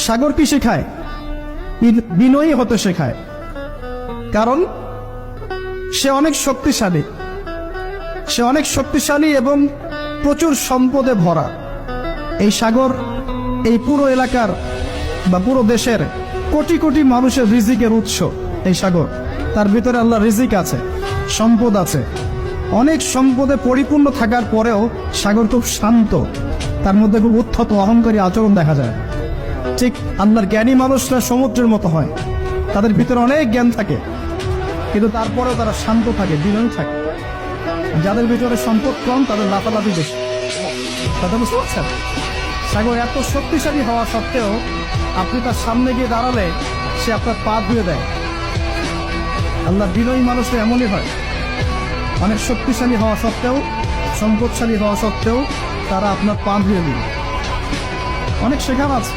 সাগর কি শেখায়? বিনয়ী হতে শেখায়। কারণ সে অনেক শক্তিশালী এবং প্রচুর সম্পদে ভরা। এই সাগর এই পুরো এলাকার বা পুরো দেশের কোটি কোটি মানুষের রিজিকের উৎস। এই সাগর, তার ভিতরে আল্লাহ রিজিক আছে, সম্পদ আছে। অনেক সম্পদে পরিপূর্ণ থাকার পরেও সাগর খুব শান্ত, তার মধ্যে খুব উদ্ধত অহংকারী আচরণ দেখা যায়। ঠিক আল্লাহর জ্ঞানী মানুষরা সমুদ্রের মতো হয়, তাদের ভিতরে অনেক জ্ঞান থাকে, কিন্তু তারপরেও তারা শান্ত থাকে, বিনয়ী থাকে। যাদের ভিতরে সম্পদ কম তাদের লাফালাফি বেশি। কথা বুঝতে পারছেন? সাগর এত শক্তিশালী হওয়া সত্ত্বেও আপনি তার সামনে গিয়ে দাঁড়ালে সে আপনার পা ধুয়ে দেয়। আল্লাহ বিনয়ী মানুষরা এমনই হয়, অনেক শক্তিশালী হওয়া সত্ত্বেও, সম্পদশালী হওয়া সত্ত্বেও তারা আপনার পা ধুয়ে দিবে। অনেক শেখার আছে।